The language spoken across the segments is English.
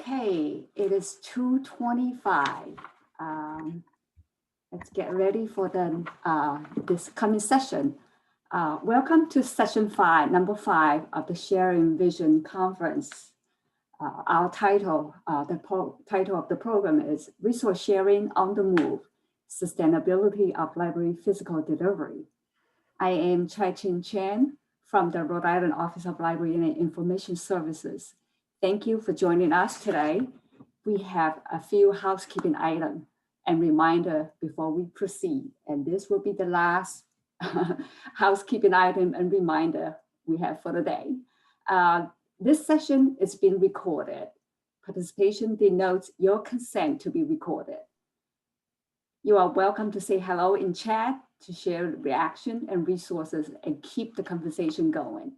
Okay, it is 2:25. Let's get ready for this coming session. Welcome to session 5, number 5 of the Sharing Vision Conference. Our title, title of the program is Resource Sharing on the Move, Sustainability of Library Physical Delivery. I am Chaichin Chen from the Rhode Island Office of Library and Information Services. Thank you for joining us today. We have a few housekeeping items and reminder before we proceed. And this will be the last housekeeping item and reminder we have for the day. This session is being recorded. Participation denotes your consent to be recorded. You are welcome to say hello in chat, to share reaction and resources and keep the conversation going.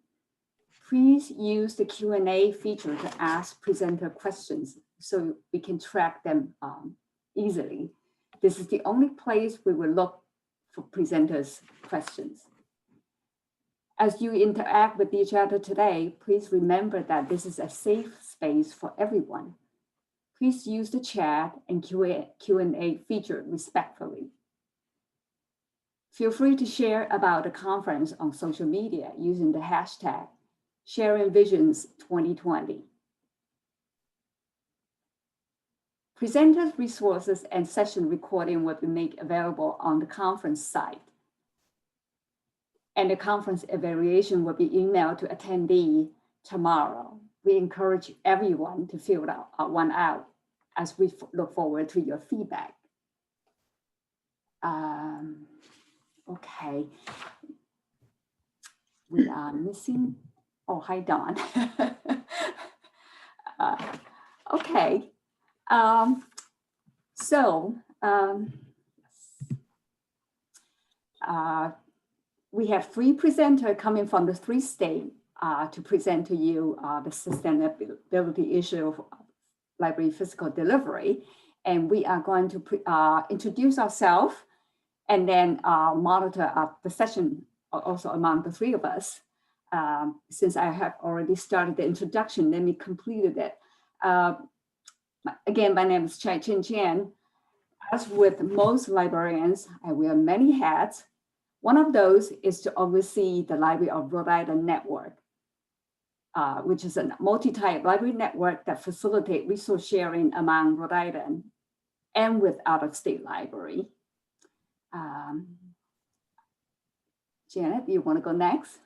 Please use the Q&A feature to ask presenter questions so we can track them easily. This is the only place we will look for presenters' questions. As you interact with each other today, please remember that this is a safe space for everyone. Please use the chat and Q&A feature respectfully. Feel free to share about the conference on social media using the hashtag Sharing Visions 2020. Presenters' resources and session recording will be made available on the conference site. And the conference evaluation will be emailed to attendee tomorrow. We encourage everyone to fill one out as we look forward to your feedback. Okay. We are missing. Oh, hi, Dawn. Okay. We have 3 presenters coming from the 3 states to present to you the sustainability issue of library physical delivery. And we are going to introduce ourselves and then monitor the session also among the 3 of us. Since I have already started the introduction, let me complete it. Again, my name is Chaichin Chen. As with most librarians, I wear many hats. One of those is to oversee the Library of Rhode Island network, which is a multi-type library network that facilitates resource sharing among Rhode Island and with out-of-state library. Janet, do you want to go next?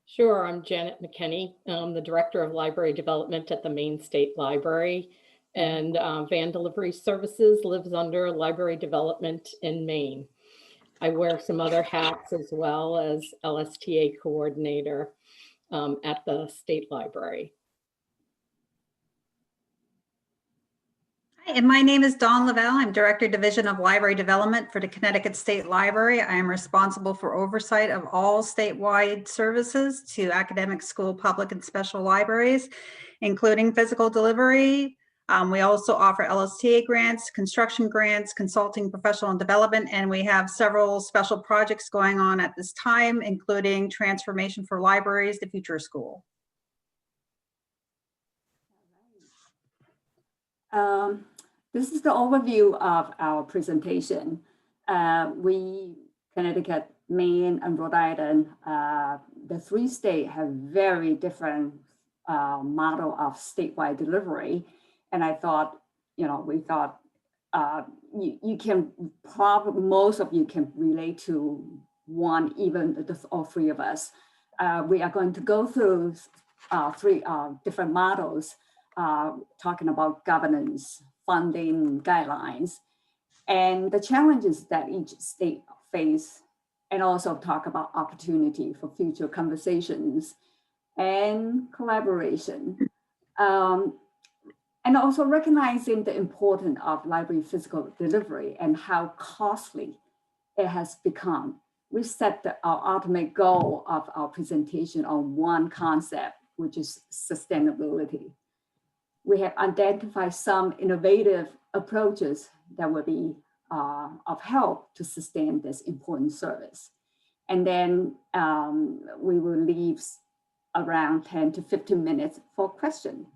Sure, I'm Janet McKenney. I'm the Director of Library Development at the Maine State Library, and Van Delivery Services lives under Library Development in Maine. I wear some other hats as well as LSTA coordinator at the State Library. Hi, and my name is Dawn LaValle. I'm Director Division of Library Development for the Connecticut State Library. I am responsible for oversight of all statewide services to academic, school, public, and special libraries, including physical delivery. We also offer LSTA grants, construction grants, consulting, professional development, and we have several special projects going on at this time, including Transformation for Libraries, the Future School. This is the overview of our presentation. Connecticut, Maine, and Rhode Island, the 3 states have very different model of statewide delivery. And I thought, we thought you can probably, most of you can relate to one, even all 3 of us. We are going to go through 3 different models, talking about governance, funding guidelines, and the challenges that each state face, and also talk about opportunity for future conversations and collaboration. And also recognizing the importance of library physical delivery and how costly it has become. We set our ultimate goal of our presentation on one concept, which is sustainability. We have identified some innovative approaches that will be of help to sustain this important service. And then we will leave around 10 to 15 minutes for question.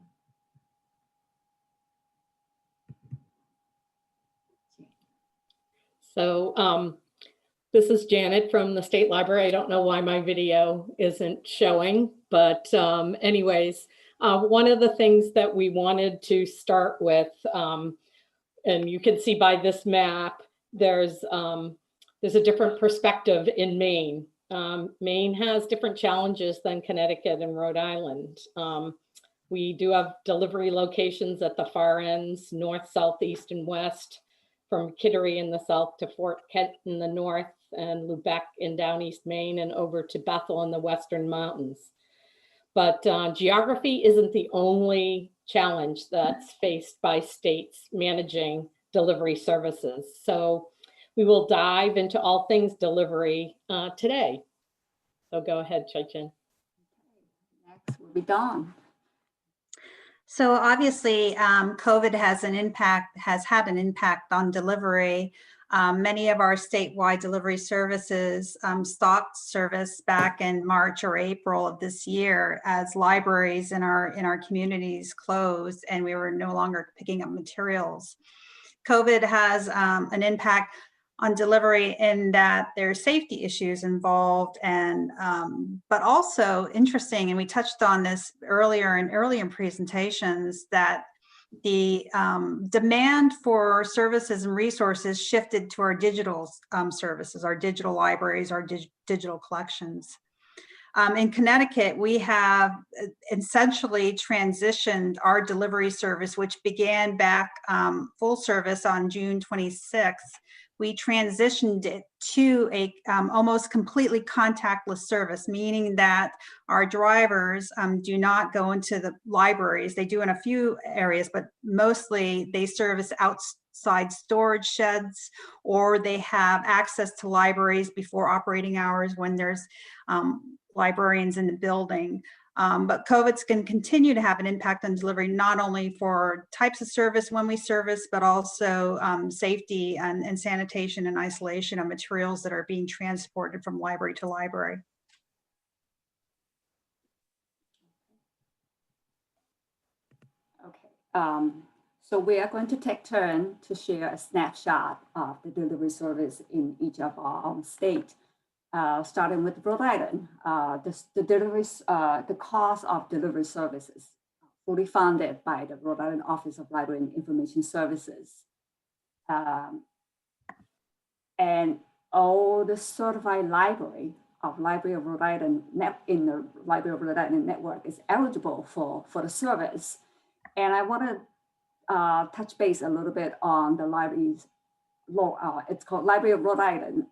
So this is Janet from the State Library. I don't know why my video isn't showing, but anyways, one of the things that we wanted to start with, and you can see by this map, there's a different perspective in Maine. Maine has different challenges than Connecticut and Rhode Island. We do have delivery locations at the far ends, north, south, east, and west, from Kittery in the south to Fort Kent in the north, and Lubec in down East Maine, and over to Bethel in the Western Mountains. But geography isn't the only challenge that's faced by states managing delivery services. So we will dive into all things delivery today. So go ahead, Chaichin. Next will be Dawn. So obviously, COVID has had an impact on delivery. Many of our statewide delivery services stopped service back in March or April of this year as libraries in our communities closed and we were no longer picking up materials. COVID has an impact on delivery in that there's safety issues involved, and but also interesting, and we touched on this earlier in presentations, that the demand for services and resources shifted to our digital services, our digital libraries, our digital collections. In Connecticut, we have essentially transitioned our delivery service, which began back full service on June 26th. We transitioned it to a almost completely contactless service, meaning that our drivers do not go into the libraries. They do in a few areas, but mostly they service outside storage sheds, or they have access to libraries before operating hours when there's librarians in the building. But COVID's going to continue to have an impact on delivery, not only for types of service when we service, but also safety and sanitation and isolation of materials that are being transported from library to library. Okay, so we are going to take turn to share a snapshot of the delivery service in each of our own state. Starting with Rhode Island, the cost of delivery services fully funded by the Rhode Island Office of Library and Information Services. And all the certified library of Rhode Island in the Library of Rhode Island network is eligible for the service. And I want to touch base a little bit on the library's law. It's called Library of Rhode Island.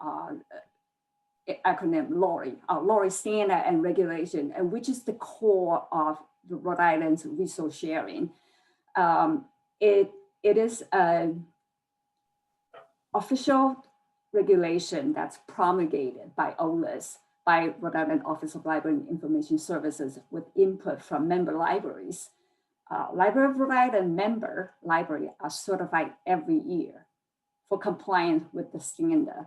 Acronym LORI standard and regulation, and which is the core of the Rhode Island's resource sharing. It is an official regulation that's promulgated by OLIS, by Rhode Island Office of Library and Information Services, with input from member libraries. Library of Rhode Island member library are certified every year for compliance with the standard.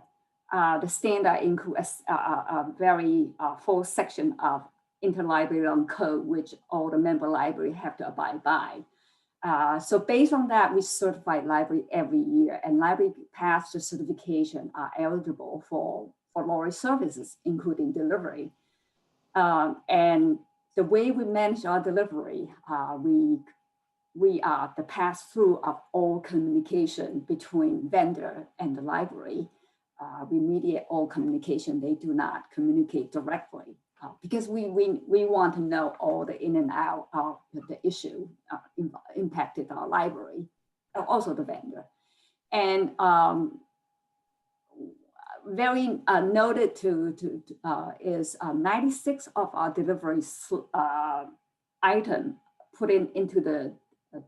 The standard includes a very full section of interlibrary loan code, which all the member library have to abide by. So based on that, we certify library every year, and library paths to certification are eligible for LORI services, including delivery. And the way we manage our delivery, we are the pass-through of all communication between vendor and the library. We mediate all communication. They do not communicate directly because we want to know all the in and out of the issue impacted our library, also the vendor. And very noted is 96 of our delivery item put into the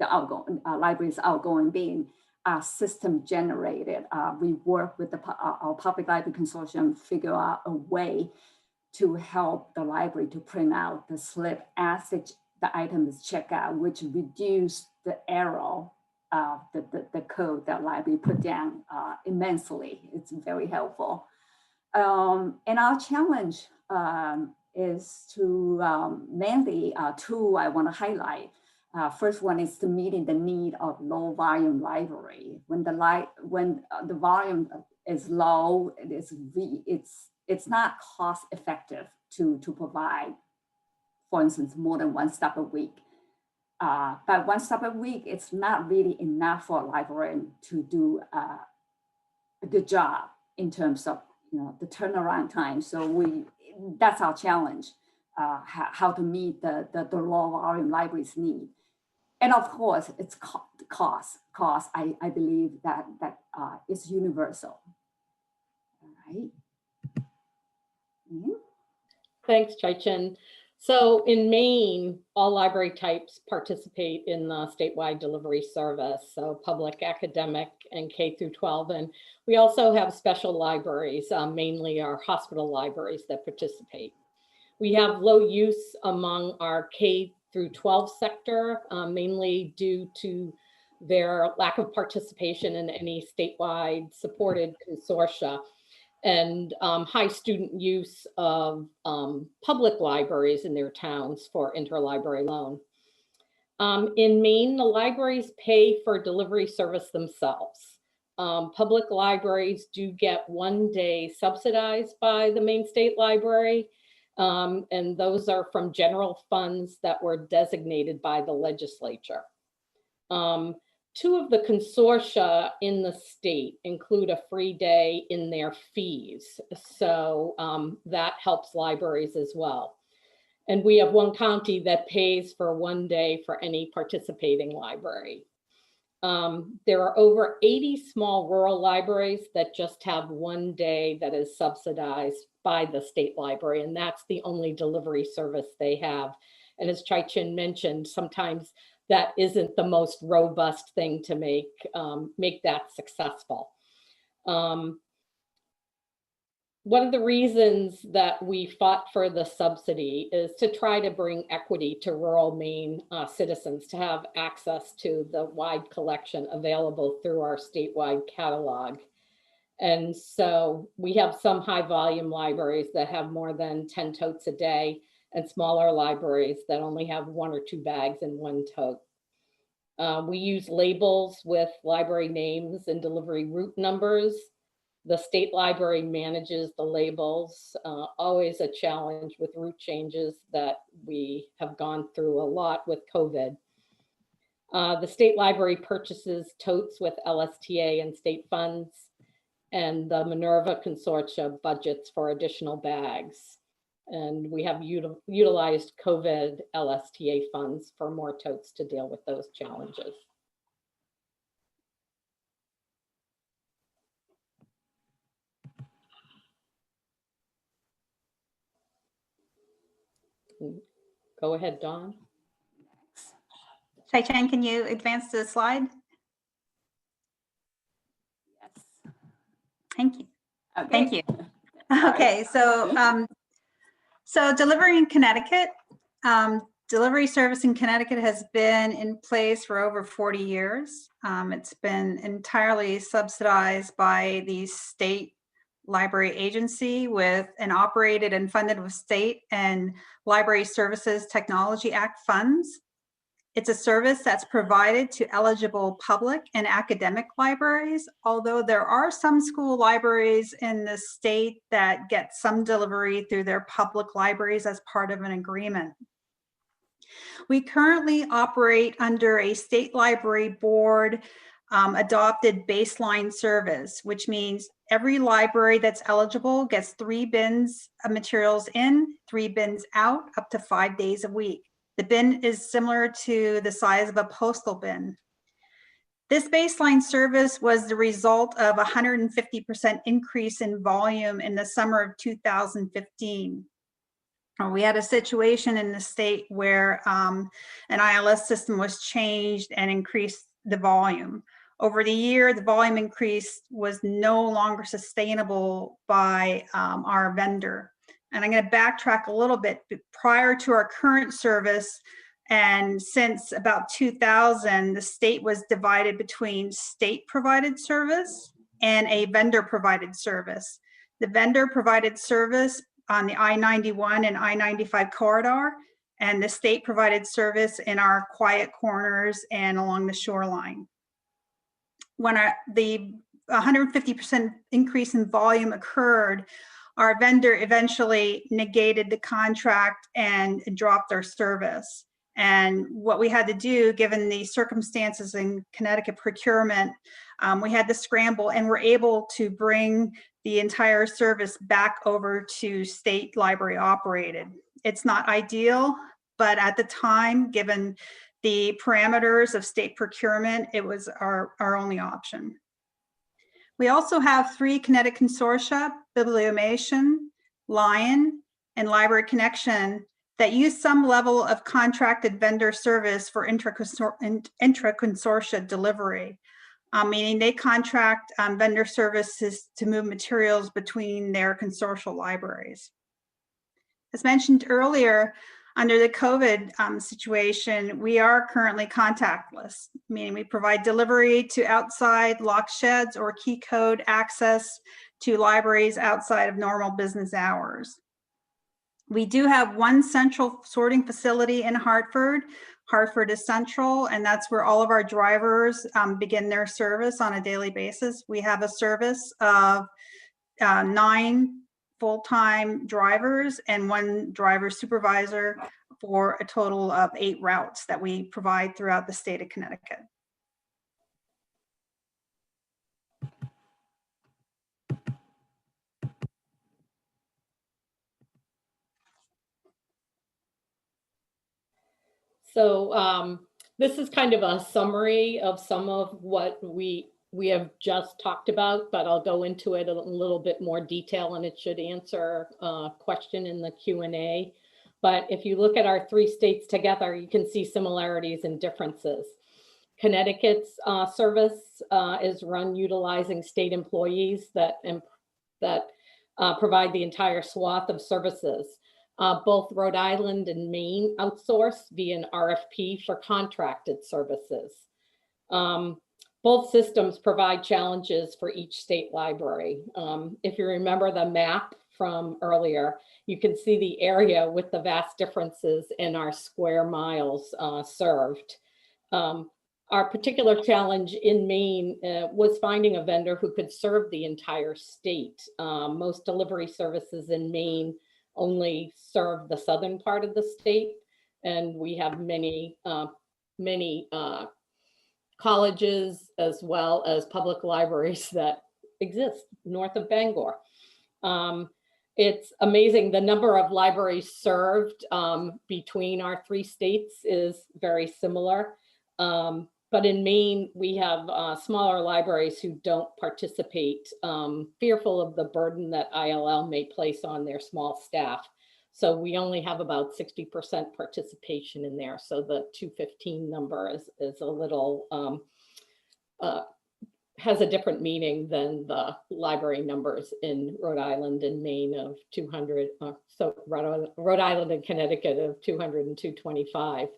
outgoing library's outgoing bin are system generated. We work with our public library consortium, figure out a way to help the library to print out the slip as the item is checked out, which reduce the error of the code that library put down immensely. It's very helpful. And our challenge is to mainly two I want to highlight. First one is to meeting the need of low volume library. When the volume is low, it's not cost effective to provide, for instance, more than one stop a week. But one stop a week, it's not really enough for a librarian to do a good job in terms of the turnaround time. So that's our challenge, how to meet the low volume library's need. And of course, it's cost. I believe that is universal. All right. Thanks, Chaichin. So in Maine, all library types participate in the statewide delivery service, so public, academic, and K through 12. And we also have special libraries, mainly our hospital libraries that participate. We have low use among our K through 12 sector, mainly due to their lack of participation in any statewide supported consortia, and high student use of public libraries in their towns for interlibrary loan. In Maine, the libraries pay for delivery service themselves. Public libraries do get 1 day subsidized by the Maine State Library, and those are from general funds that were designated by the legislature. Two of the consortia in the state include a free day in their fees. So that helps libraries as well. And we have one county that pays for 1 day for any participating library. There are over 80 small rural libraries that just have 1 day that is subsidized by the state library, and that's the only delivery service they have. And as Chaichin mentioned, sometimes that isn't the most robust thing to make that successful. One of the reasons that we fought for the subsidy is to try to bring equity to rural Maine citizens to have access to the wide collection available through our statewide catalog. And so we have some high volume libraries that have more than 10 totes a day, and smaller libraries that only have 1 or 2 bags in 1 tote. We use labels with library names and delivery route numbers. The state library manages the labels, always a challenge with route changes that we have gone through a lot with COVID. The state library purchases totes with LSTA and state funds, and the Minerva Consortia budgets for additional bags. And we have utilized COVID LSTA funds for more totes to deal with those challenges. Go ahead, Dawn. Chaichin, can you advance the slide? Yes. Thank you. Okay. Thank you. Okay, so delivery in Connecticut, delivery service in Connecticut has been in place for over 40 years. It's been entirely subsidized by the state library agency and operated and funded with state and Library Services Technology Act funds. It's a service that's provided to eligible public and academic libraries, although there are some school libraries in the state that get some delivery through their public libraries as part of an agreement. We currently operate under a state library board adopted baseline service, which means every library that's eligible gets 3 bins of materials in, 3 bins out, up to 5 days a week. The bin is similar to the size of a postal bin. This baseline service was the result of a 150% increase in volume in the summer of 2015. We had a situation in the state where an ILS system was changed and increased the volume. Over the year, the volume increase was no longer sustainable by our vendor. And I'm going to backtrack a little bit. Prior to our current service, and since about 2000, the state was divided between state provided service and a vendor provided service. The vendor provided service on the I-91 and I-95 corridor, and the state provided service in our quiet corners and along the shoreline. When the 150% increase in volume occurred, our vendor eventually negated the contract and dropped our service. And what we had to do, given the circumstances in Connecticut procurement, we had to scramble, and we're able to bring the entire service back over to state library operated. It's not ideal, but at the time, given the parameters of state procurement, it was our only option. We also have 3 Connecticut consortia, Bibliomation, Lion, and Library Connection, that use some level of contracted vendor service for intra-consortia delivery, meaning they contract vendor services to move materials between their consortial libraries. As mentioned earlier, under the COVID situation, we are currently contactless, meaning we provide delivery to outside lock sheds or key code access to libraries outside of normal business hours. We do have 1 central sorting facility in Hartford. Hartford is central, and that's where all of our drivers begin their service on a daily basis. We have a service of 9 full-time drivers and 1 driver supervisor for a total of 8 routes that we provide throughout the state of Connecticut. So this is kind of a summary of some of what we have just talked about, but I'll go into it in a little bit more detail, and it should answer a question in the Q&A. But if you look at our 3 states together, you can see similarities and differences. Connecticut's service is run utilizing state employees that provide the entire swath of services. Both Rhode Island and Maine outsource via an RFP for contracted services. Both systems provide challenges for each state library. If you remember the map from earlier, you can see the area with the vast differences in our square miles served. Our particular challenge in Maine was finding a vendor who could serve the entire state. Most delivery services in Maine only serve the southern part of the state, and we have many colleges as well as public libraries that exist north of Bangor. It's amazing, the number of libraries served between our 3 states is very similar. But in Maine, we have smaller libraries who don't participate, fearful of the burden that ILL may place on their small staff. So we only have about 60% participation in there. So the 215 number is a little, has a different meaning than the library numbers in Rhode Island and Maine of 200. So Rhode Island and Connecticut of 200 and 225.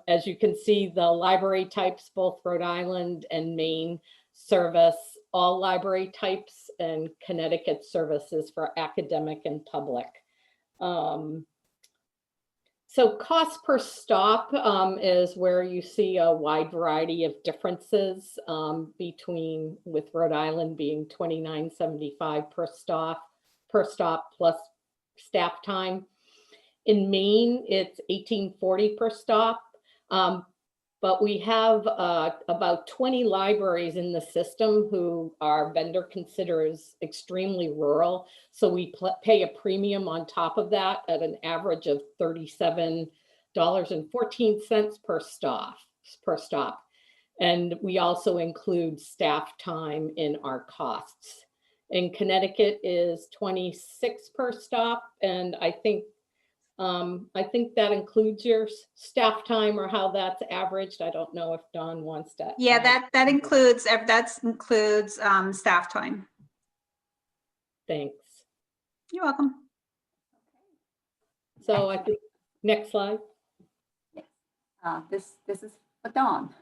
As you can see, the library types, both Rhode Island and Maine service all library types, and Connecticut services for academic and public. So cost per stop is where you see a wide variety of differences between, with Rhode Island being $29.75 per stop plus staff time. In Maine, it's $18.40 per stop, but we have about 20 libraries in the system who our vendor considers extremely rural. So we pay a premium on top of that at an average of $37.14 per stop. And we also include staff time in our costs. In Connecticut is 26 per stop, and I think that includes your staff time or how that's averaged. I don't know if Dawn wants to. Yeah, that includes staff time. Thanks. You're welcome. So I think next slide. This is for Dawn.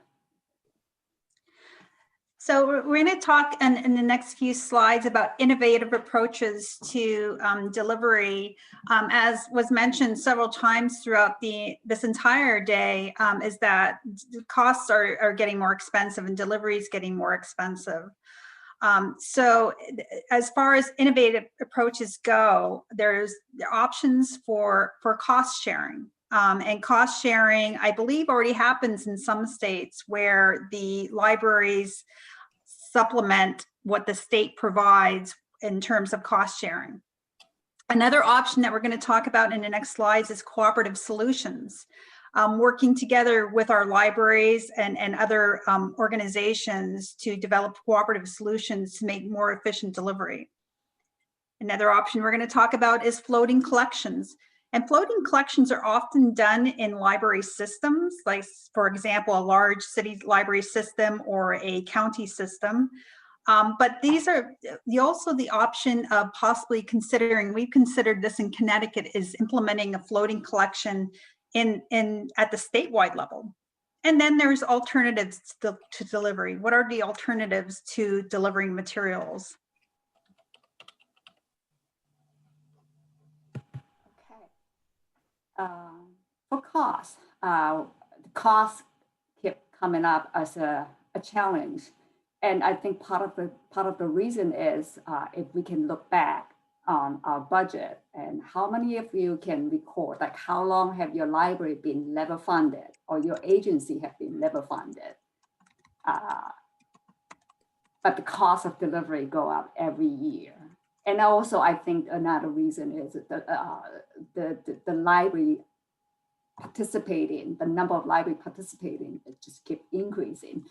So we're going to talk in the next few slides about innovative approaches to delivery. As was mentioned several times throughout this entire day, is that costs are getting more expensive and delivery is getting more expensive. So as far as innovative approaches go, there's options for cost sharing. And cost sharing, I believe, already happens in some states where the libraries supplement what the state provides in terms of cost sharing. Another option that we're going to talk about in the next slides is cooperative solutions. Working together with our libraries and other organizations to develop cooperative solutions to make more efficient delivery. Another option we're going to talk about is floating collections. And floating collections are often done in library systems, like, for example, a large city library system or a county system. But these are also the option of possibly considering, we've considered this in Connecticut, is implementing a floating collection at the statewide level. And then there's alternatives to delivery. What are the alternatives to delivering materials? For cost, the cost keep coming up as a challenge, and I think part of the reason is if we can look back on our budget and how many of you can record, like how long have your library been level funded or your agency have been level funded, but the cost of delivery go up every year. And also, I think another reason is the library participating, the number of library participating, it just keep increasing.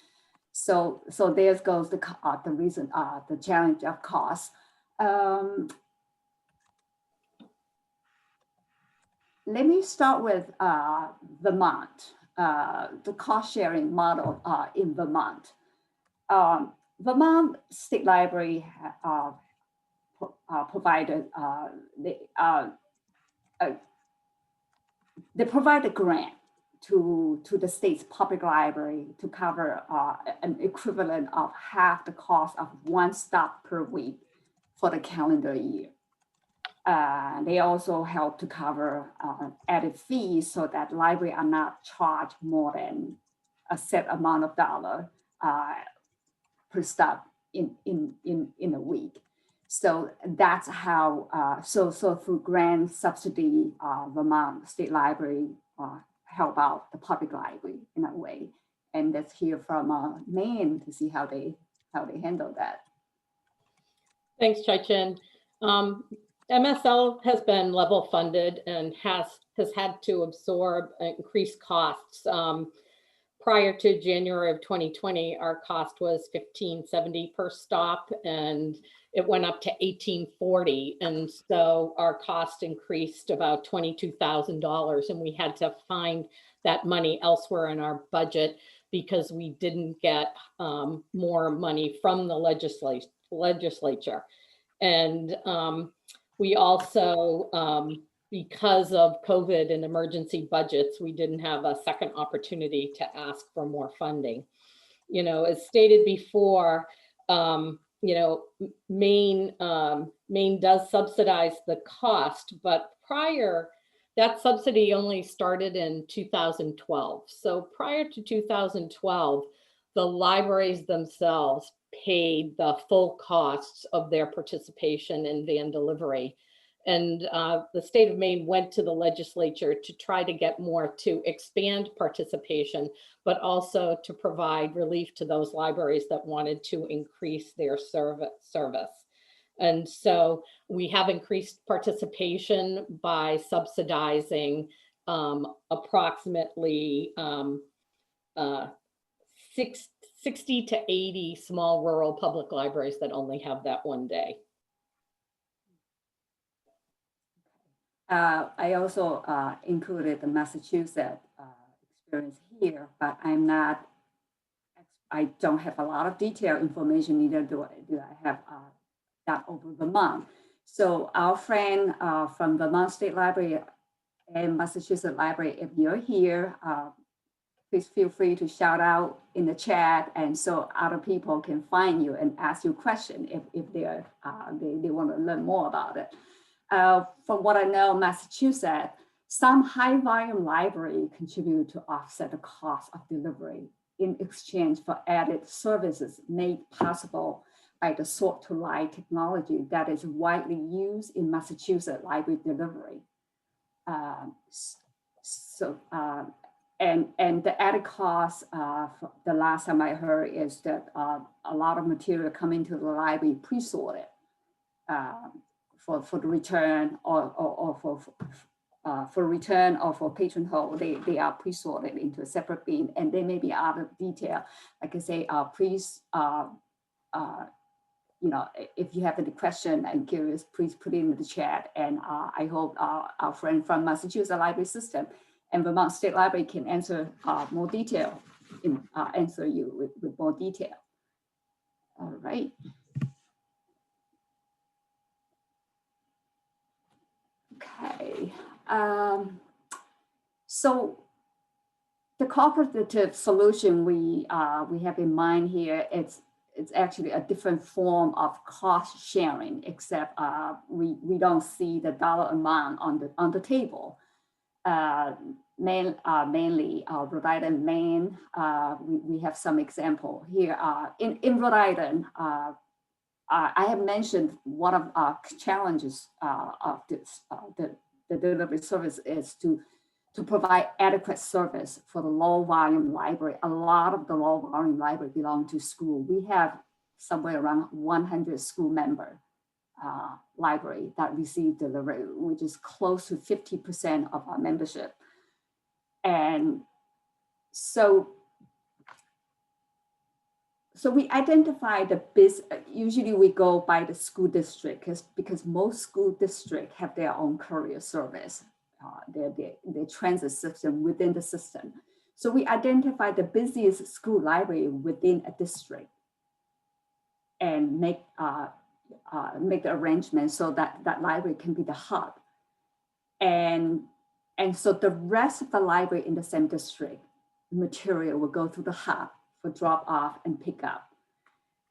So there goes the reason, the challenge of cost. Let me start with Vermont, the cost sharing model in Vermont. Vermont State Library provided, they provide a grant to the state's public library to cover an equivalent of half the cost of one stop per week for the calendar year. They also help to cover added fees so that libraries are not charged more than a set amount of dollar per stop in a week. So that's how, so through grant subsidy, Vermont State Library help out the public library in a way. And let's hear from Maine to see how they handle that. Thanks, Chaichin. MSL has been level funded and has had to absorb increased costs. Prior to January of 2020, our cost was $15.70 per stop, and it went up to $18.40. And so our cost increased about $22,000, and we had to find that money elsewhere in our budget because we didn't get more money from the legislature. And we also, because of COVID and emergency budgets, we didn't have a second opportunity to ask for more funding. You know, as stated before, you know, Maine does subsidize the cost, but that subsidy only started in 2012. So prior to 2012, the libraries themselves paid the full costs of their participation in van delivery. And the state of Maine went to the legislature to try to get more to expand participation, but also to provide relief to those libraries that wanted to increase their service. And so we have increased participation by subsidizing approximately 60 to 80 small rural public libraries that only have that one day. I also included the Massachusetts experience here, but I don't have a lot of detailed information, neither do I have that over Vermont. So our friend from Vermont State Library and Massachusetts Library, if you're here, please feel free to shout out in the chat, and so other people can find you and ask you a question if they want to learn more about it. From what I know, Massachusetts, some high volume library contribute to offset the cost of delivery in exchange for added services made possible by the sort to lie technology that is widely used in Massachusetts library delivery. And the added cost, the last time I heard, is that a lot of material coming to the library pre-sorted for the return or for return or for patron hold. They are pre-sorted into a separate bin, and they may be out of detail. Like I say, please, if you have any question and curious, please put it in the chat. And I hope our friend from Massachusetts Library System and Vermont State Library can answer more detail, answer you with more detail. All right. Okay. So the cooperative solution we have in mind here, it's actually a different form of cost sharing, except we don't see the dollar amount on the table. Mainly Rhode Island, Maine, we have some example here. In Rhode Island, I have mentioned one of our challenges of this, the delivery service is to provide adequate service for the low volume library. A lot of the low volume library belong to school. We have somewhere around 100 school member library that receive delivery, which is close to 50% of our membership. And so we identify usually we go by the school district because most school districts have their own courier service, their transit system within the system. So we identify the busiest school library within a district and make the arrangement so that that library can be the hub. And so the rest of the library in the same district material will go through the hub for drop off and pick up.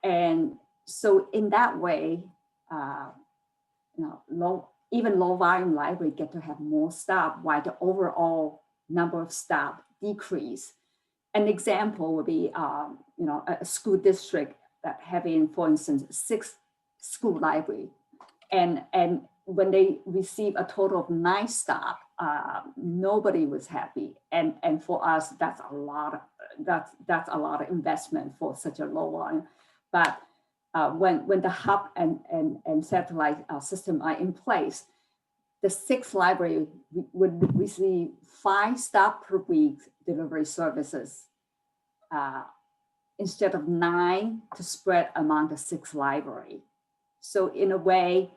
And so in that way, even low volume library get to have more staff while the overall number of staff decrease. An example would be, a school district that having, for instance, 6 school library, and when they receive a total of 9 staff, nobody was happy, and for us that's a lot of investment for such a low volume. But when the hub and satellite system are in place, the 6 library would receive 5 staff per week delivery services instead of 9 to spread among the 6 library. So in a way,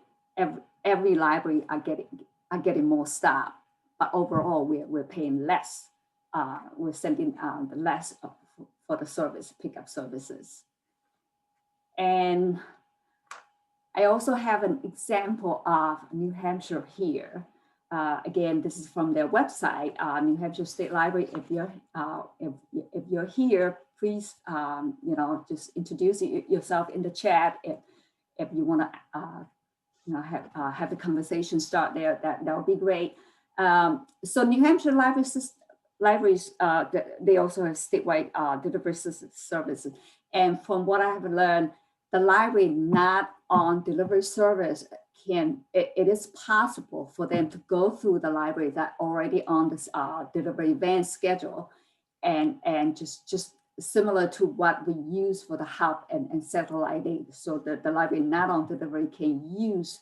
every library are getting more staff, but overall we're paying less. We're sending less for the service pickup services. And I also have an example of New Hampshire here. Again, this is from their website, New Hampshire State Library. If you're here, please just introduce yourself in the chat. If you want to have the conversation start there, that would be great. So New Hampshire libraries, they also have statewide delivery services. And from what I have learned, the library not on delivery service it is possible for them to go through the library that already on this delivery van schedule, and just similar to what we use for the hub and satellite aid, so that the library not on delivery can use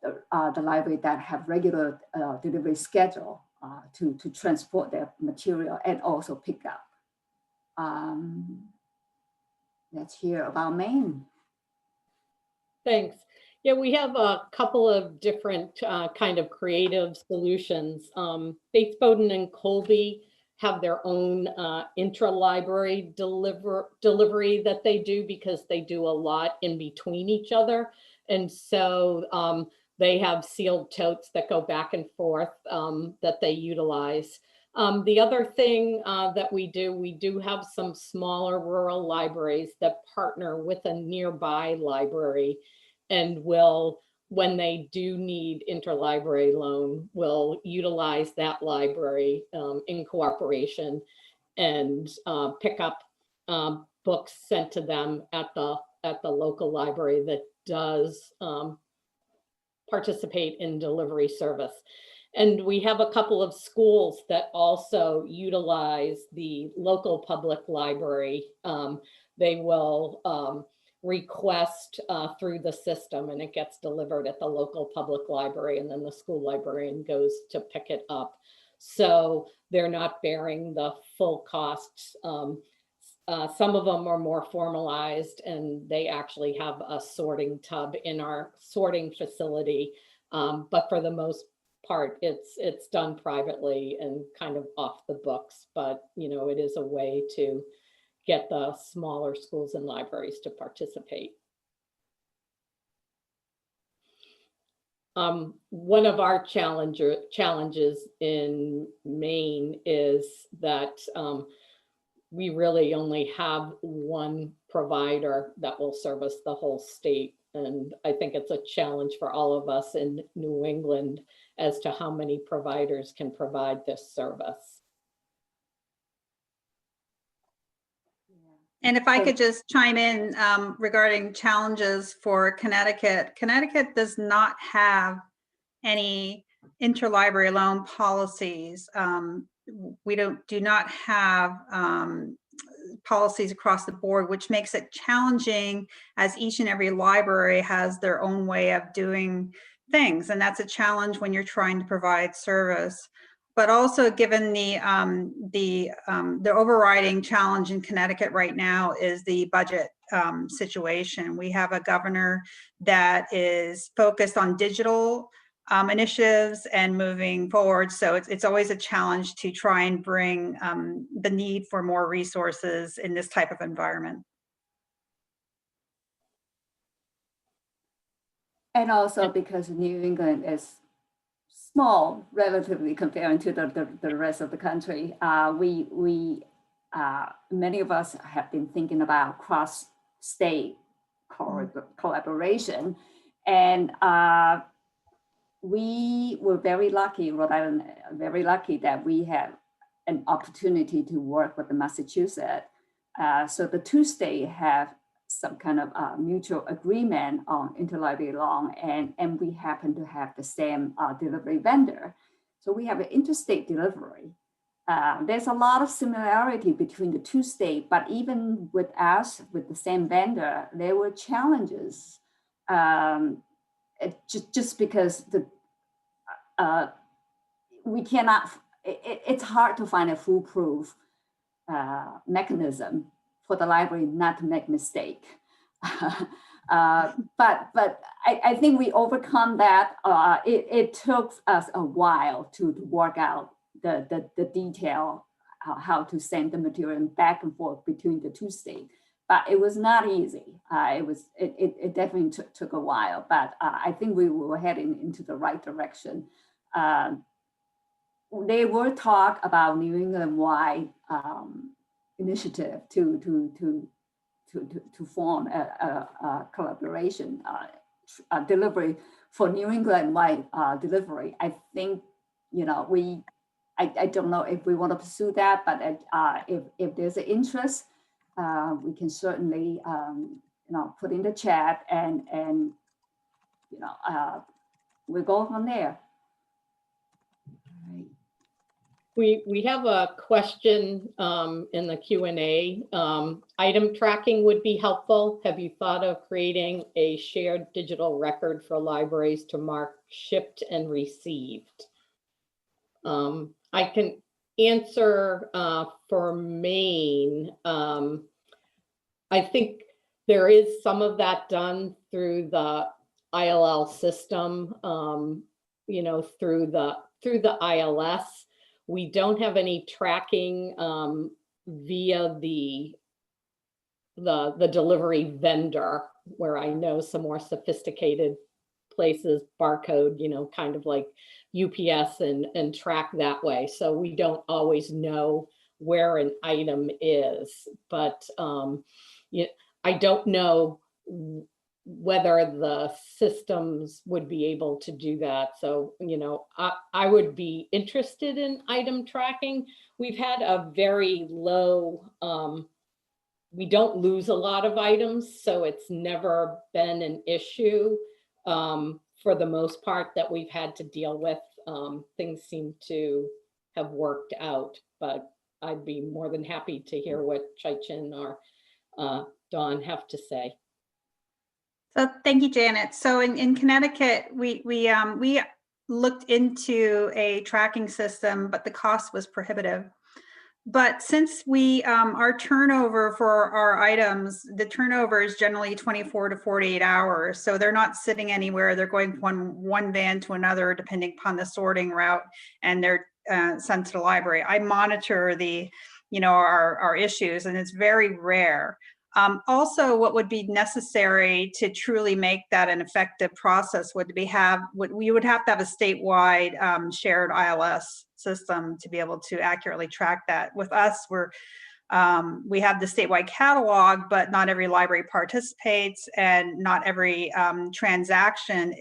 the library that have regular delivery schedule to transport their material and also pick up. Let's hear about Maine. Thanks. Yeah, we have a couple of different kind of creative solutions. Bates Bowden and Colby have their own intra-library delivery that they do because they do a lot in between each other. And so they have sealed totes that go back and forth that they utilize. The other thing that we do have some smaller rural libraries that partner with a nearby library and will, when they do need interlibrary loan, will utilize that library in cooperation and pick up books sent to them at the local library that does participate in delivery service. And we have a couple of schools that also utilize the local public library. They will request through the system, and it gets delivered at the local public library, and then the school librarian goes to pick it up. So they're not bearing the full costs. Some of them are more formalized, and they actually have a sorting tub in our sorting facility. But for the most part, it's done privately and kind of off the books. But, you know, it is a way to get the smaller schools and libraries to participate. One of our challenges in Maine is that we really only have one provider that will service the whole state. And I think it's a challenge for all of us in New England as to how many providers can provide this service. And if I could just chime in regarding challenges for Connecticut. Connecticut does not have any interlibrary loan policies. We do not have policies across the board, which makes it challenging as each and every library has their own way of doing things. And that's a challenge when you're trying to provide service. But also given the overriding challenge in Connecticut right now is the budget situation. We have a governor that is focused on digital initiatives and moving forward. So it's always a challenge to try and bring the need for more resources in this type of environment. And also because New England is small, relatively comparing to the rest of the country, many of us have been thinking about cross-state collaboration, and we were very lucky, Rhode Island, very lucky that we had an opportunity to work with the Massachusetts. So the two states have some kind of mutual agreement on interlibrary loan, and we happen to have the same delivery vendor. So we have an interstate delivery. There's a lot of similarity between the two states, but even with us, with the same vendor, there were challenges. Just because we cannot, it's hard to find a foolproof mechanism for the library not to make mistake. But I think we overcome that. It took us a while to work out the detail, how to send the material back and forth between the two states. But it was not easy. It definitely took a while, but I think we were heading into the right direction. They were talk about New England-wide initiative to form a collaboration delivery for New England-wide delivery. I think, you know, I don't know if we want to pursue that, but if there's an interest, we can certainly, you know, put in the chat and you know, we'll go from there. Right. We have a question in the Q&A. Item tracking would be helpful. Have you thought of creating a shared digital record for libraries to mark shipped and received? I can answer for Maine. I think there is some of that done through the ILL system, you know, through the ILS. We don't have any tracking via the delivery vendor, where I know some more sophisticated places barcode, you know, kind of like UPS and track that way. So we don't always know where an item is, but I don't know whether the systems would be able to do that. So, I would be interested in item tracking. We've had a very low, we don't lose a lot of items, so it's never been an issue. For the most part that we've had to deal with, things seem to have worked out, but I'd be more than happy to hear what Chaichin or Dawn have to say. So thank you, Janet. So in Connecticut, we looked into a tracking system, but the cost was prohibitive. But since our turnover for our items, the turnover is generally 24 to 48 hours. So they're not sitting anywhere. They're going from one van to another, depending upon the sorting route, and they're sent to the library. I monitor our issues, and it's very rare. Also, what would be necessary to truly make that an effective process would we would have to have a statewide shared ILS system to be able to accurately track that. With us, we have the statewide catalog, but not every library participates, and not every transaction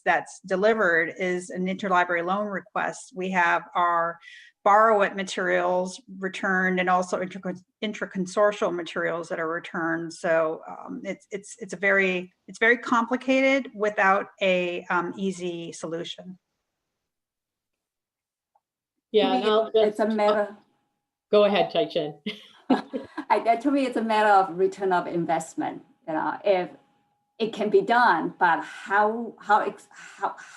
that's delivered is an interlibrary loan request. We have our borrow it materials returned, and also intra-consortial materials that are returned. So it's very complicated without a easy solution. Yeah, it's a matter. Go ahead, Chaichin. To me, it's a matter of return of investment. If it can be done, but how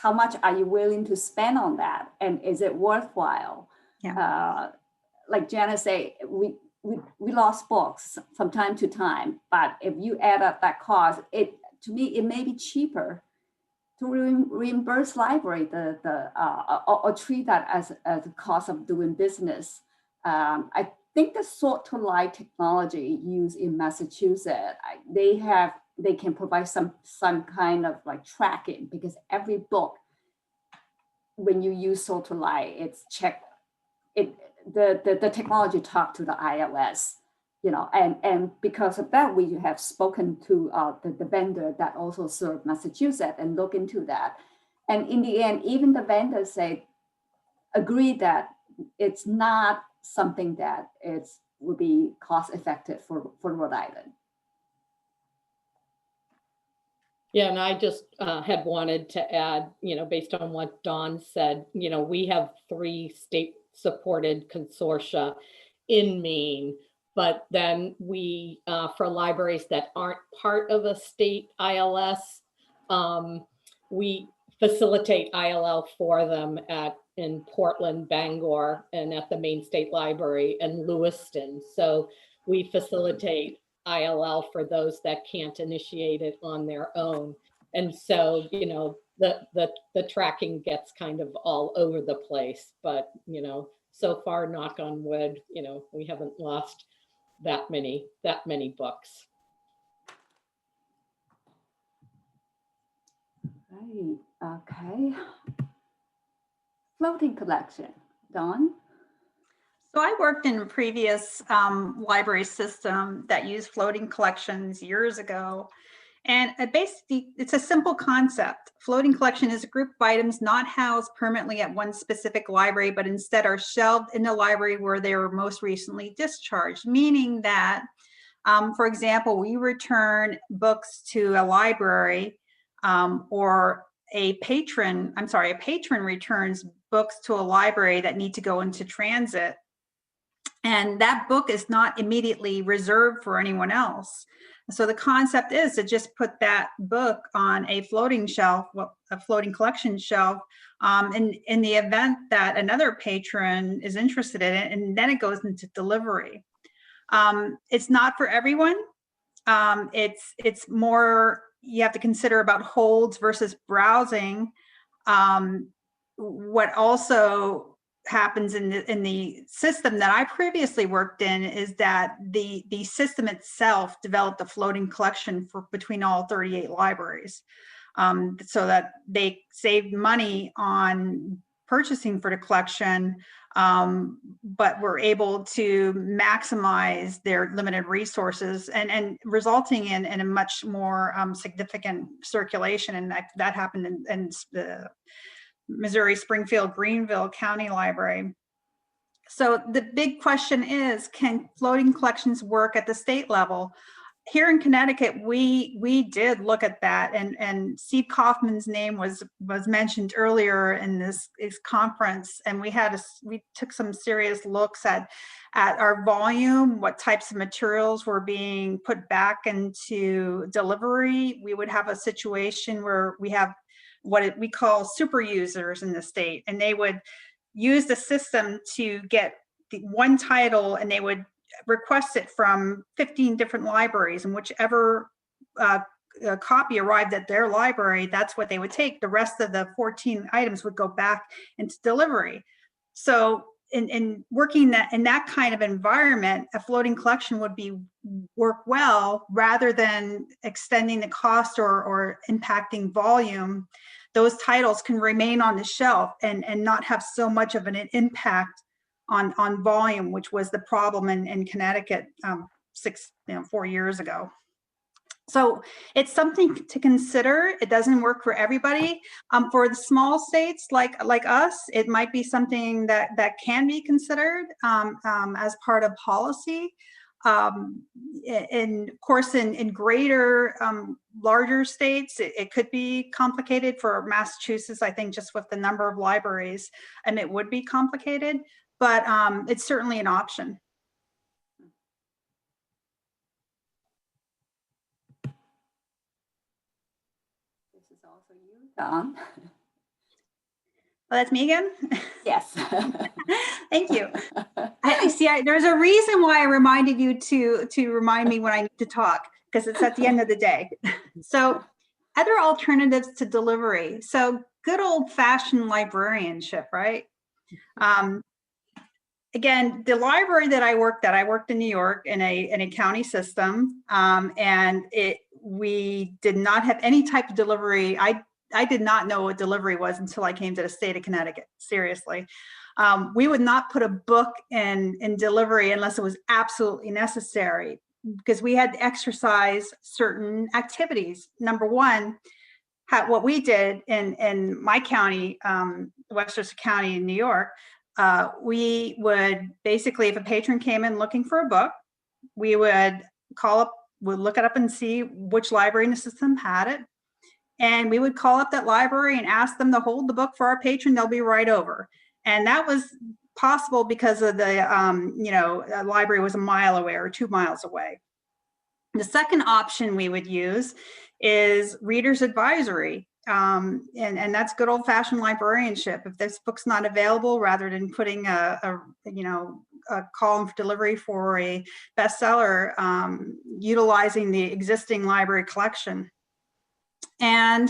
much are you willing to spend on that, and is it worthwhile? Yeah. Like Janet say, we lost books from time to time, but if you add up that cost, to me it may be cheaper to reimburse library or treat that as a cost of doing business. I think the sort to light technology used in Massachusetts, they can provide some kind of like tracking, because every book, when you use sort to light, it's checked. The technology talk to the ILS, and because of that, we have spoken to the vendor that also served Massachusetts and look into that. And in the end, even the vendors agree that it's not something that would be cost effective for Rhode Island. Yeah, and I just had wanted to add, based on what Dawn said, we have 3 state-supported consortia in Maine, but then we, for libraries that aren't part of a state ILS, we facilitate ILL for them in Portland, Bangor, and at the Maine State Library and Lewiston. So we facilitate ILL for those that can't initiate it on their own. And so, the tracking gets kind of all over the place, but, so far, knock on wood, we haven't lost that many books. Right, okay. Floating collection, Dawn? So I worked in a previous library system that used floating collections years ago. And basically, it's a simple concept. Floating collection is a group of items not housed permanently at one specific library, but instead are shelved in the library where they were most recently discharged, meaning that, for example, we return books to a library, or a patron returns books to a library that need to go into transit. And that book is not immediately reserved for anyone else. So the concept is to just put that book on a floating shelf, a floating collection shelf, in the event that another patron is interested in it, and then it goes into delivery. It's not for everyone. It's more, you have to consider about holds versus browsing. What also happens in the system that I previously worked in is that the system itself developed a floating collection for between all 38 libraries, so that they saved money on purchasing for the collection, but were able to maximize their limited resources and resulting in a much more significant circulation. And that happened in the Missouri Springfield Greenville County Library. So the big question is, can floating collections work at the state level? Here in Connecticut, we did look at that, and Steve Kaufman's name was mentioned earlier in this conference, and we took some serious looks at our volume, what types of materials were being put back into delivery. We would have a situation where we have what we call super users in the state, and they would use the system to get the one title, and they would request it from 15 different libraries, and whichever copy arrived at their library, that's what they would take. The rest of the 14 items would go back into delivery. So in working in that kind of environment, a floating collection would work well, rather than extending the cost or impacting volume. Those titles can remain on the shelf and not have so much of an impact on volume, which was the problem in Connecticut 4 years ago. So it's something to consider. It doesn't work for everybody. For the small states like us, it might be something that can be considered as part of policy. And of course, in greater, larger states, it could be complicated. For Massachusetts, I think just with the number of libraries, and it would be complicated, but it's certainly an option. This is also you, Don. Oh, that's me again? Yes. Thank you. I see. There's a reason why I reminded you to remind me when I need to talk, because it's at the end of the day. So other alternatives to delivery. So good old fashioned librarianship, right? Again, the library that I worked in New York in a county system, and we did not have any type of delivery. I did not know what delivery was until I came to the state of Connecticut, seriously. We would not put a book in delivery unless it was absolutely necessary, because we had to exercise certain activities. Number one, what we did in my county, Westchester County in New York, we would basically, if a patron came in looking for a book, we would look it up and see which library in the system had it. And we would call up that library and ask them to hold the book for our patron. They'll be right over. And that was possible because of the, library was a mile away or 2 miles away. The second option we would use is reader's advisory. And that's good old fashioned librarianship. If this book's not available, rather than putting a call for delivery for a bestseller, utilizing the existing library collection. And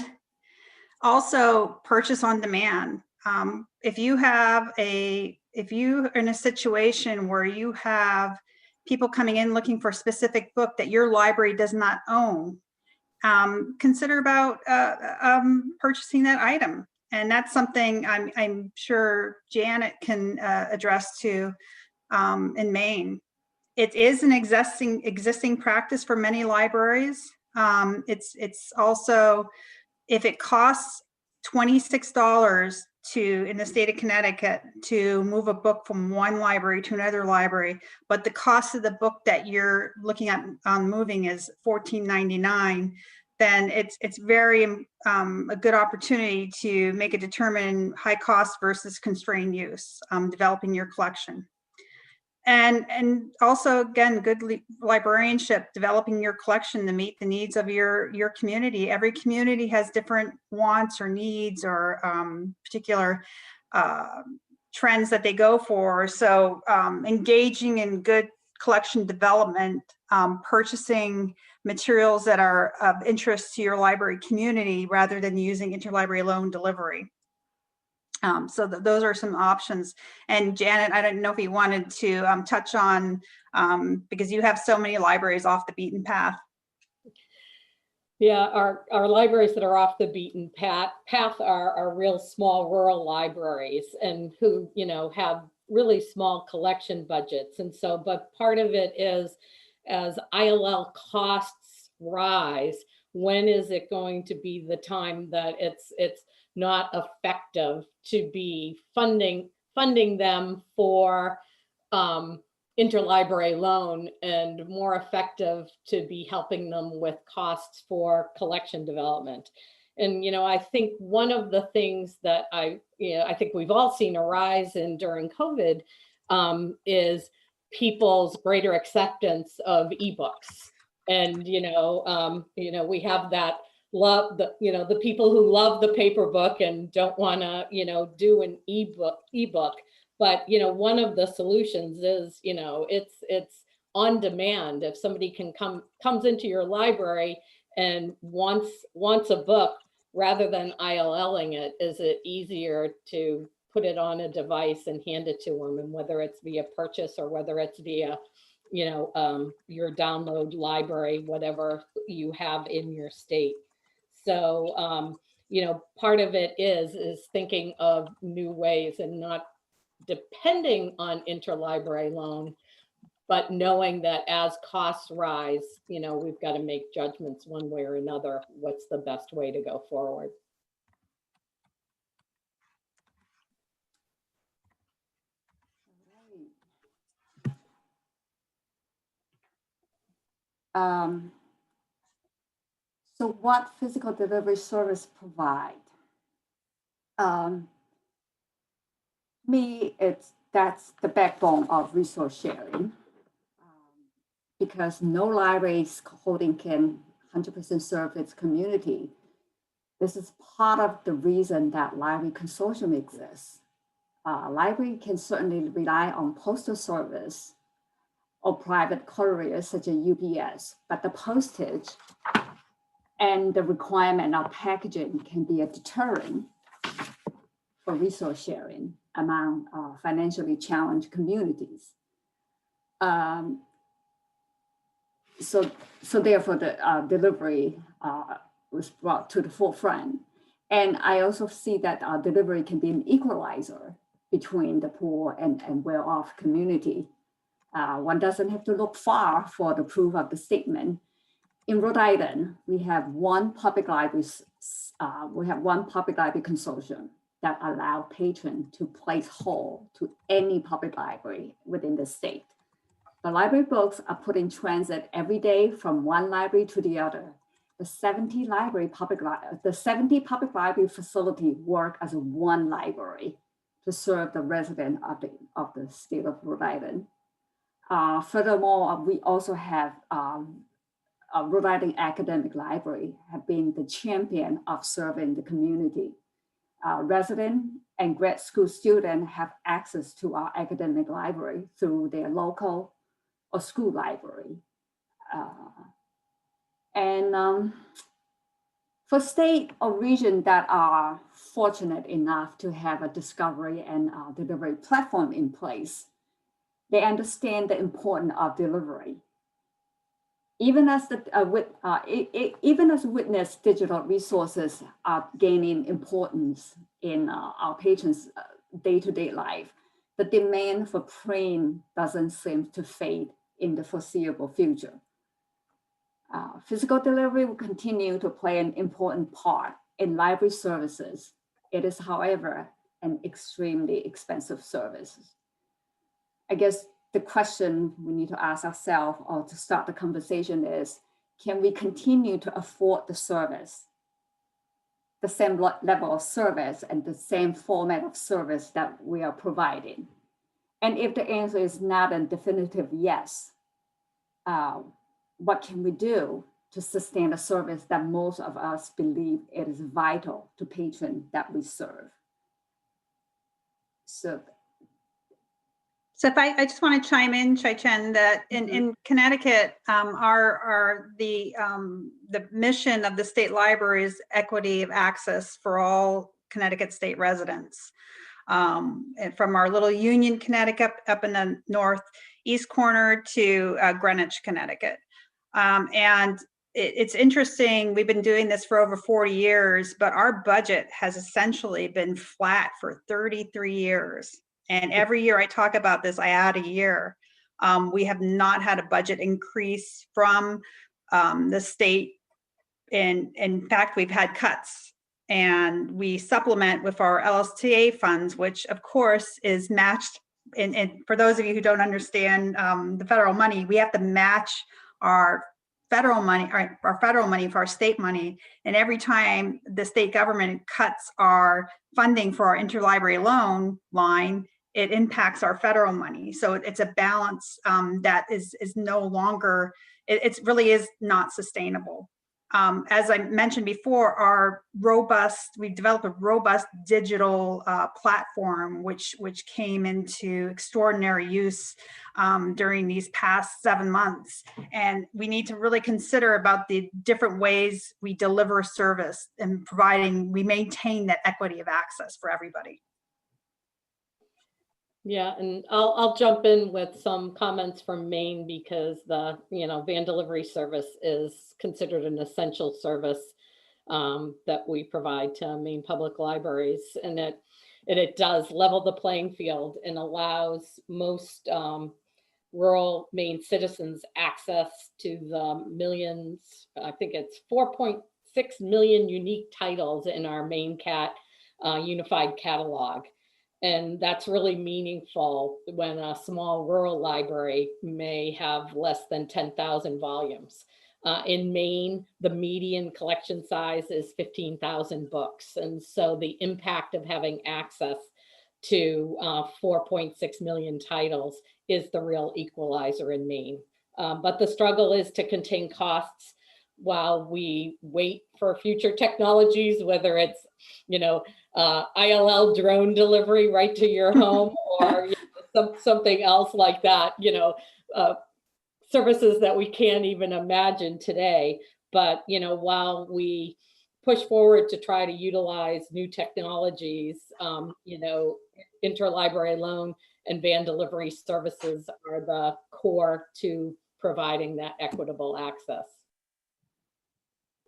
also purchase on demand. If you're in a situation where you have people coming in looking for a specific book that your library does not own, consider about purchasing that item. And that's something I'm sure Janet can address too in Maine. It is an existing practice for many libraries. It's also, if it costs $26 in the state of Connecticut to move a book from one library to another library, but the cost of the book that you're looking at moving is $14.99, then it's very a good opportunity to make a determine high cost versus constrained use, developing your collection. And also, again, good librarianship, developing your collection to meet the needs of your community. Every community has different wants or needs or particular trends that they go for. So engaging in good collection development, purchasing materials that are of interest to your library community rather than using interlibrary loan delivery. So those are some options. And Janet, I don't know if you wanted to touch on, because you have so many libraries off the beaten path. Yeah, our libraries that are off the beaten path are real small rural libraries, and who, have really small collection budgets. And so, but part of it is, as ILL costs rise, when is it going to be the time that it's not effective to be funding them for interlibrary loan, and more effective to be helping them with costs for collection development? And, I think one of the things that I think we've all seen a rise in during COVID is people's greater acceptance of ebooks. And, we have that love, the people who love the paper book and don't want to, do an ebook. But, one of the solutions is, it's on demand. If somebody comes into your library and wants a book, rather than ILLing it, is it easier to put it on a device and hand it to them? And whether it's via purchase or whether it's via, your download library, whatever you have in your state. So, part of it is thinking of new ways and not depending on interlibrary loan, but knowing that as costs rise, we've got to make judgments one way or another. What's the best way to go forward? So what physical delivery service provide? That's the backbone of resource sharing, because no libraries holding can 100% serve its community. This is part of the reason that library consortium exists. Library can certainly rely on postal service or private couriers such as UPS, but the postage and the requirement of packaging can be a deterrent for resource sharing among financially challenged communities. So therefore the delivery was brought to the forefront. And I also see that delivery can be an equalizer between the poor and well-off community. One doesn't have to look far for the proof of the statement. In Rhode Island, we have one public library consortium that allow patrons to place hold to any public library within the state. The library books are put in transit every day from one library to the other. The 70 public library facility work as one library to serve the resident of the state of Rhode Island. Furthermore, we also have Rhode Island Academic Library have been the champion of serving the community. Resident and grad school students have access to our academic library through their local or school library. For state or region that are fortunate enough to have a discovery and delivery platform in place, they understand the importance of delivery. Even as witness digital resources are gaining importance in our patients' day-to-day life, the demand for print doesn't seem to fade in the foreseeable future. Physical delivery will continue to play an important part in library services. It is, however, an extremely expensive service. I guess the question we need to ask ourselves, or to start the conversation, is, can we continue to afford the service, the same level of service and the same format of service that we are providing? And if the answer is not a definitive yes, what can we do to sustain a service that most of us believe it is vital to patrons that we serve? So if I just want to chime in, Chaichin, that in Connecticut, the mission of the state library is equity of access for all Connecticut state residents. And from our little Union, Connecticut, up in the northeast corner to Greenwich, Connecticut. And it's interesting. We've been doing this for over 40 years, but our budget has essentially been flat for 33 years. And every year I talk about this, I add a year. We have not had a budget increase from the state. And in fact, we've had cuts, and we supplement with our LSTA funds, which of course is matched. And for those of you who don't understand the federal money, we have to match our federal money, our federal money for our state money. And every time the state government cuts our funding for our interlibrary loan line, it impacts our federal money. So it's a balance that is no longer, it really is not sustainable. As I mentioned before, we've developed a robust digital platform, which came into extraordinary use during these past 7 months. And we need to really consider about the different ways we deliver service and we maintain that equity of access for everybody. Yeah, and I'll jump in with some comments from Maine, because the van delivery service is considered an essential service that we provide to Maine public libraries, and it does level the playing field and allows most rural Maine citizens access to the millions. I think it's 4.6 million unique titles in our Maine Cat unified catalog. And that's really meaningful when a small rural library may have less than 10,000 volumes. In Maine, the median collection size is 15,000 books. And so the impact of having access to 4.6 million titles is the real equalizer in Maine. But the struggle is to contain costs while we wait for future technologies, whether it's, ILL drone delivery right to your home, or something else like that, services that we can't even imagine today. But, while we push forward to try to utilize new technologies, interlibrary loan and van delivery services are the core to providing that equitable access.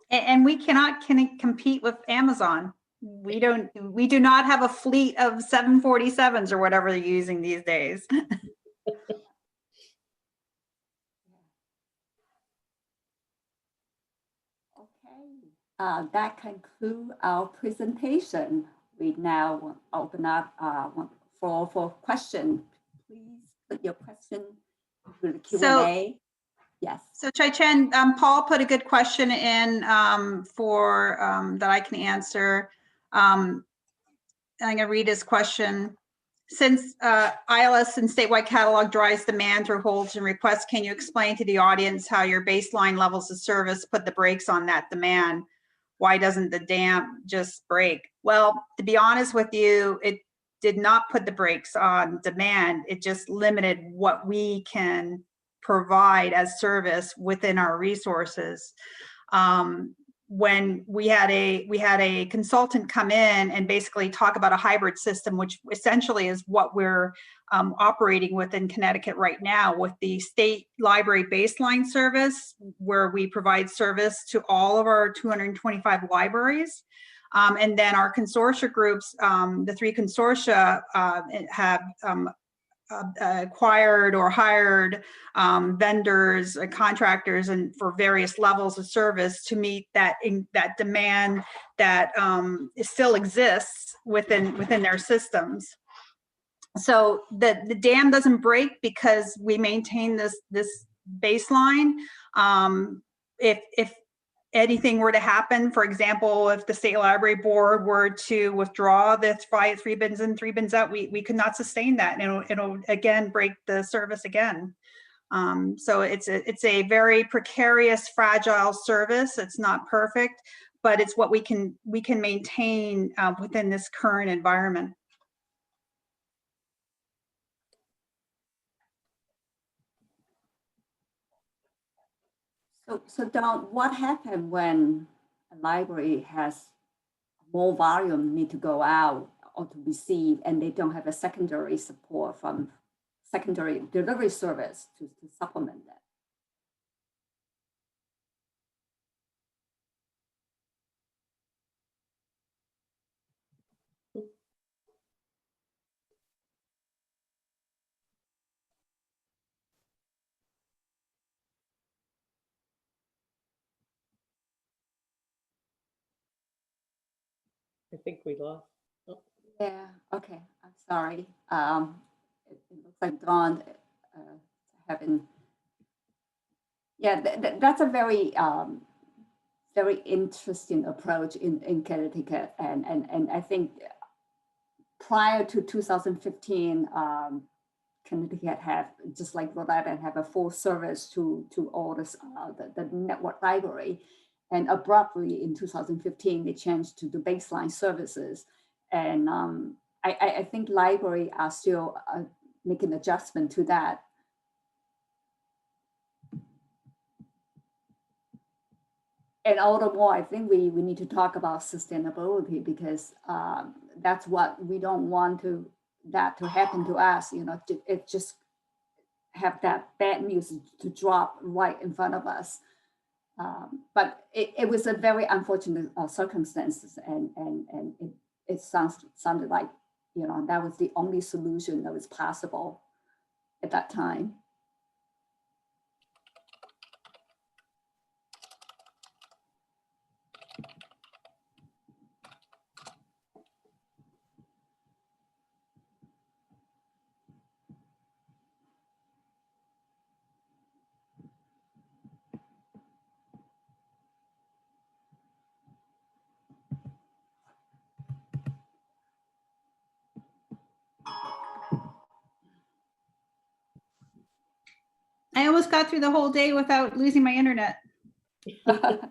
And we cannot compete with Amazon. We do not have a fleet of 747s or whatever they're using these days. Okay, that concludes our presentation. We now open up for questions. Please put your question through the Q&A. Yes. So Chaichin, Paul put a good question in for that I can answer. I'm going to read his question. Since ILS and statewide catalog drives demand through holds and requests, can you explain to the audience how your baseline levels of service put the brakes on that demand? Why doesn't the dam just break? Well, to be honest with you, it did not put the brakes on demand. It just limited what we can provide as service within our resources. When we had a consultant come in and basically talk about a hybrid system, which essentially is what we're operating with in Connecticut right now, with the state library baseline service, where we provide service to all of our 225 libraries. And then our consortia groups, the 3 consortia have acquired or hired vendors, contractors, and for various levels of service to meet that demand that still exists within their systems. So the dam doesn't break because we maintain this baseline. If anything were to happen, for example, if the state library board were to withdraw the 3 bins in, 3 bins out, we could not sustain that, and it'll again break the service again. So it's a very precarious, fragile service. It's not perfect, but it's what we can maintain within this current environment. So Don, what happens when a library has more volume need to go out or to receive, and they don't have a secondary support from secondary delivery service to supplement that? I think we lost. Oh, Yeah, okay, I'm sorry. It looks like Dawn having, yeah, that's a very, very interesting approach in Connecticut. And I think prior to 2015, Connecticut had, just like Rhode Island, have a full service to all this, the network library. And abruptly in 2015, they changed to the baseline services. And I think library are still making adjustment to that. And all the more, I think we need to talk about sustainability, because that's what we don't want that to happen to us. You know, it just have that bad news to drop right in front of us. But it was a very unfortunate circumstances, and it sounded like, you know, that was the only solution that was possible at that time. I almost got through the whole day without losing my internet. Okay.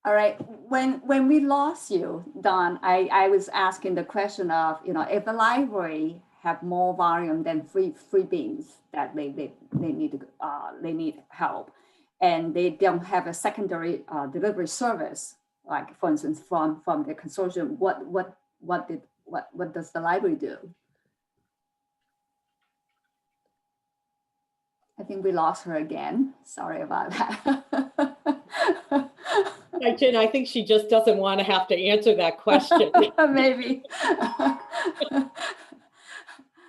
All right. When we lost you, Don, I was asking the question of, you know, if the library have more volume than freebies that they need help, and they don't have a secondary delivery service, like for instance from the consortium, what does the library do? I think we lost her again. Sorry about that. Chen, I think she just doesn't want to have to answer that question. Maybe.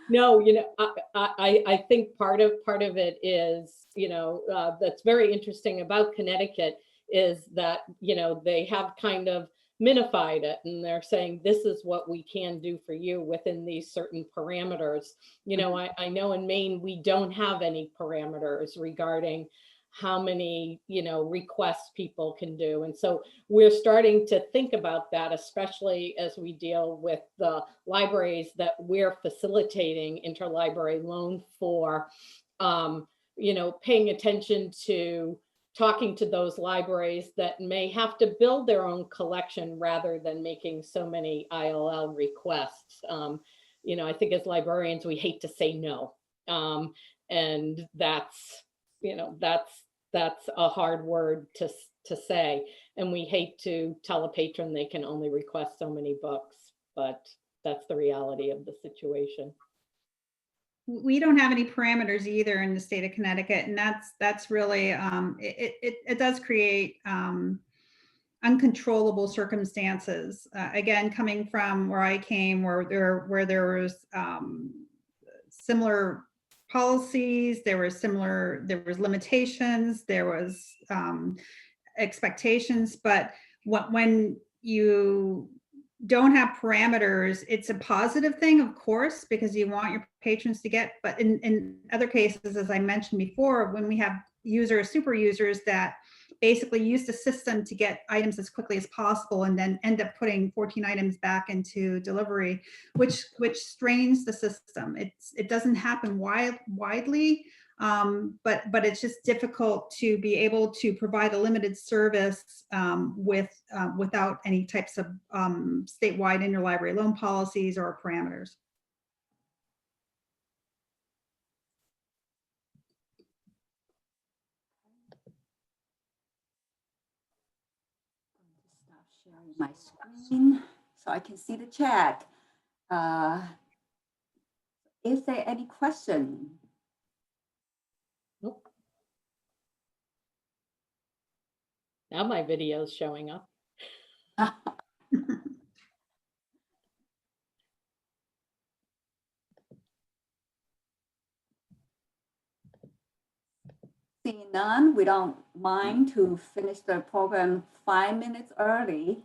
No, you know, I think part of it is, you know, that's very interesting about Connecticut is that, you know, they have kind of minified it, and they're saying this is what we can do for you within these certain parameters. You know, I know in Maine we don't have any parameters regarding how many, you know, requests people can do. And so we're starting to think about that, especially as we deal with the libraries that we're facilitating interlibrary loan for, you know, paying attention to talking to those libraries that may have to build their own collection rather than making so many ILL requests. You know, I think as librarians, we hate to say no. And that's, you know, that's a hard word to say. And we hate to tell a patron they can only request so many books, but that's the reality of the situation. We don't have any parameters either in the state of Connecticut, and that's really it does create uncontrollable circumstances. Again, coming from where I came, where there was similar policies, there was limitations, there was expectations, but when you don't have parameters, it's a positive thing, of course, because you want your patrons to get, but in other cases, as I mentioned before, when we have super users that basically use the system to get items as quickly as possible and then end up putting 14 items back into delivery, which strains the system. It doesn't happen widely, but it's just difficult to be able to provide a limited service without any types of statewide interlibrary loan policies or parameters. Stop sharing my screen so I can see the chat. Is there any question? Nope. Now my video is showing up. Seeing none, we don't mind to finish the program 5 minutes early.